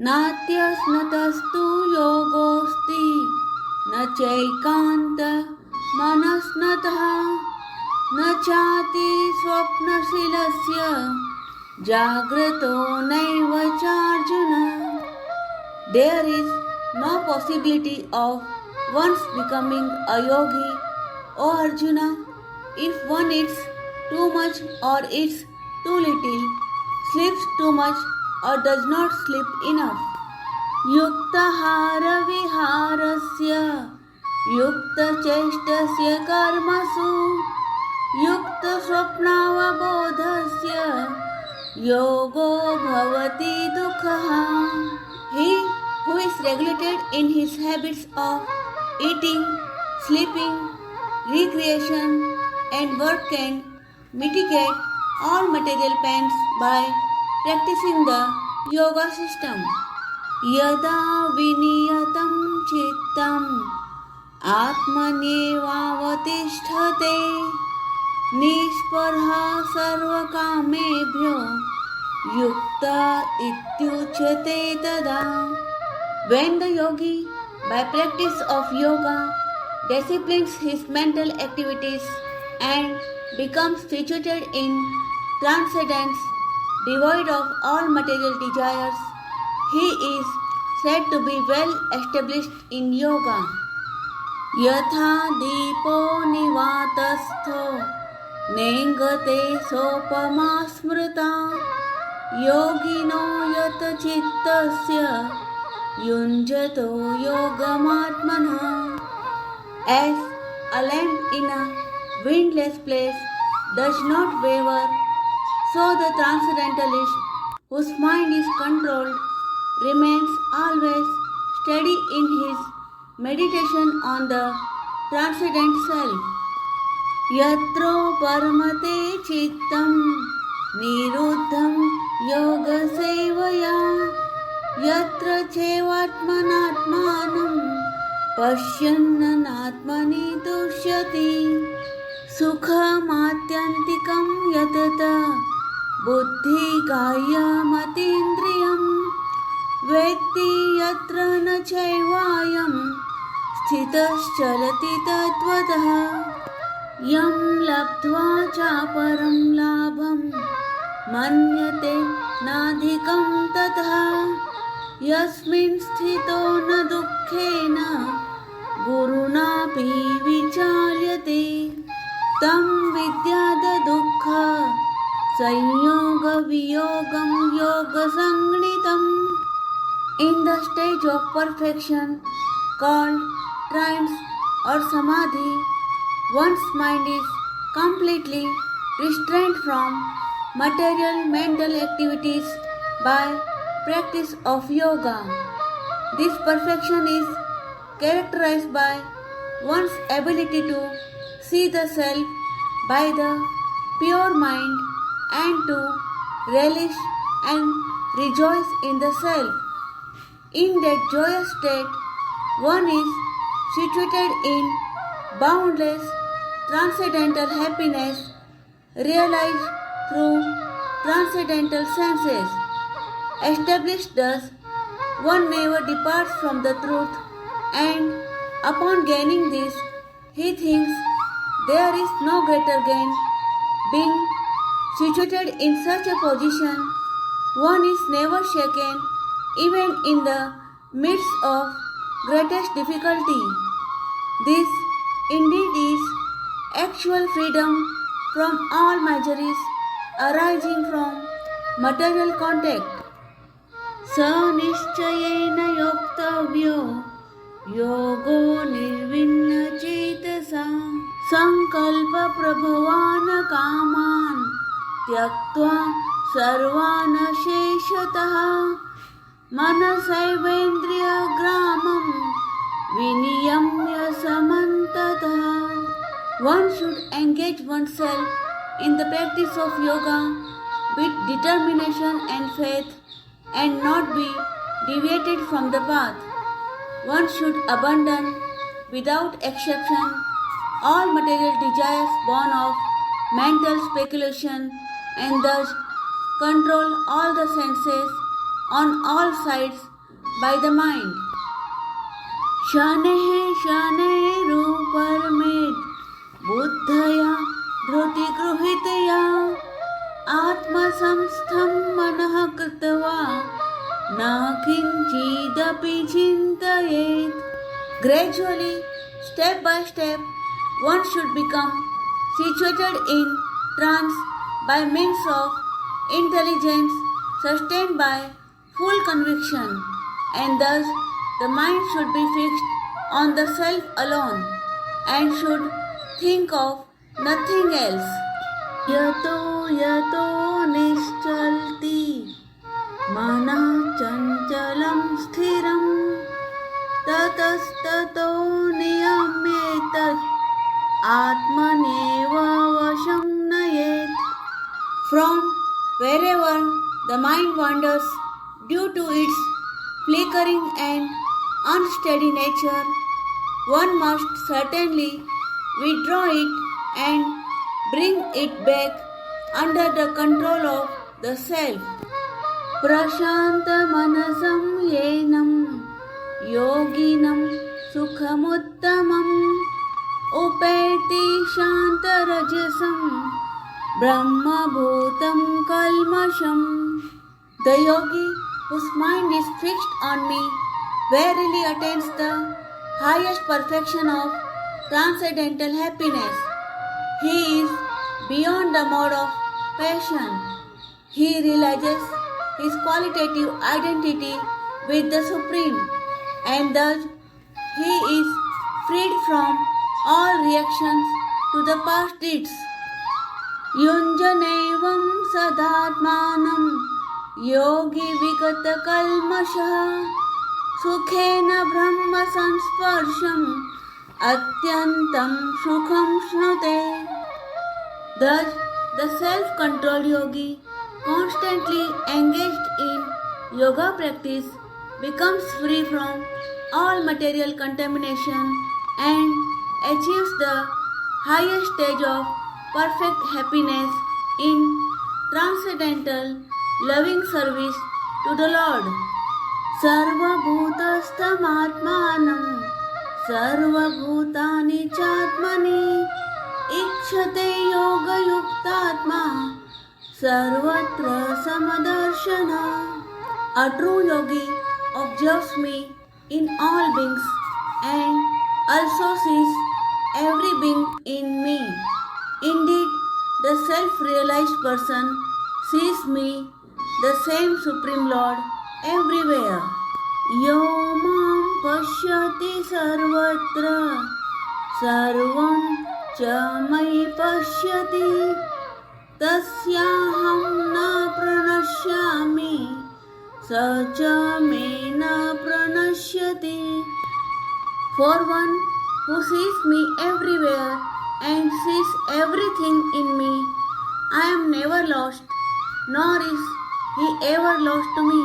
नात्यस्नतस्तु योगोऽस्ति न चैकान्त मनस्नतः न चाति स्वप्नशीलस्य जाग्रतो नैव चार्जुन. There is no possibility of one's becoming a yogi, O Arjuna, if one eats too much or eats too little, sleeps too much or does not sleep enough. युक्ताहार विहारस्य युक्तचेष्टस्य कर्मसु युक्तस्वप्नावबोधस्य योगो भवति दुःखः. He who is regulated in his habits of eating, sleeping, recreation and work can mitigate all material pains by practicing the yoga system. Yada viniyatam chittam atmanyevavatisthate nispurha sarvakamebhyo yukta ityuchyate tada. When the yogi, by practice of yoga, disciplines his mental activities and becomes situated in transcendence, devoid of all material desires, he is said to be well established in yoga. Yatha deepo nivatastho nengate sopama smrita yogino yat chittasya yunjato yogamatmana. As a lamp in a windless place does not waver, so the transcendentalist, whose mind is controlled, remains always steady in his meditation on the transcendent self. Yatro paramate chittam niruddham yoga sevaya yatra chevatmanatmanam पश्यन्ननात्मनि तुष्यति. सुखमात्यन्तिकं यतता बुद्धिकायमतीन्द्रियं वेत्ति यत्र न चैवायं स्थितश्चलति तत्त्वतः. यं लब्ध्वा चापरं लाभं मन्यते नाधिकं ततः यस्मिन् स्थितो न दुःखेन गुरुणापि विचाल्यते. तं विद्याद दुःख संयोग वियोगं योगसंज्ञितम्. In the stage of perfection called trance or samadhi, one's mind is completely restrained from material mental activities by practice of yoga. This perfection is characterized by one's ability to see the self by the pure mind and to relish and rejoice in the self. In that joyous state, one is situated in boundless transcendental happiness realized through transcendental senses. Established thus, one never departs from the truth, and upon gaining this, he thinks there is no greater gain. Being situated in such a position, one is never shaken even in the midst of greatest difficulty. This indeed is actual freedom from all miseries arising from material contact. स निश्चयेन योक्तव्यो योगो निर्विण्णचेतसा संकल्प प्रभवान् कामान् त्यक्त्वा सर्वान् शेषतः मनसैवेन्द्रियग्रामं विनियम्य समन्ततः. One should engage oneself in the practice of yoga with determination and faith and not be deviated from the path. One should abandon without exception all material desires born of mental speculation and thus control all the senses on all sides by the mind. शनैः शनैरुपरमेद् बुद्धया धृतिगृहीतया आत्मसंस्थं मनः कृत्वा न किञ्चिदपि चिन्तयेत्. Gradually, step by step, one should become situated in trance by means of intelligence sustained by full conviction, and thus the mind should be fixed on the self alone and should think of nothing else. यतो यतो निश्चलति मनः चञ्चलं स्थिरं ततस्ततो नियम्येतत् आत्मनेव वशं नयेत्. From wherever the mind wanders due to its flickering and unsteady nature, one must certainly withdraw it and bring it back under the control of the self. प्रशान्तमनसं येनं योगिनं सुखमुत्तमम् उपैति शान्तरजसं ब्रह्मभूतं कल्मषम्. The yogi whose mind is fixed on me verily attains the highest perfection of transcendental happiness. He is beyond the mode of passion. He realizes his qualitative identity with the Supreme, and thus he is freed from all reactions to the past deeds. युञ्जनैवं सदात्मानं योगी विगतकल्मषः सुखेन ब्रह्म संस्पर्शम् अत्यन्तं सुखं श्नुते. Thus, the self-controlled yogi, constantly engaged in yoga practice, becomes free from all material contamination and achieves the highest stage of perfect happiness in transcendental loving service to the Lord. सर्वभूतस्थमात्मानं सर्वभूतानि चात्मनि इक्षते योगयुक्तात्मा सर्वत्र समदर्शनः. A true yogi observes me in all beings and also sees every being in me. Indeed, the self-realized person sees me, the same Supreme Lord, everywhere. Yo mam pashyati sarvatra sarvam cha mayi pashyati tasyaham na pranashyami sa cha me na pranashyati. For one who sees me everywhere and sees everything in me, I am never lost, nor is he ever lost to me.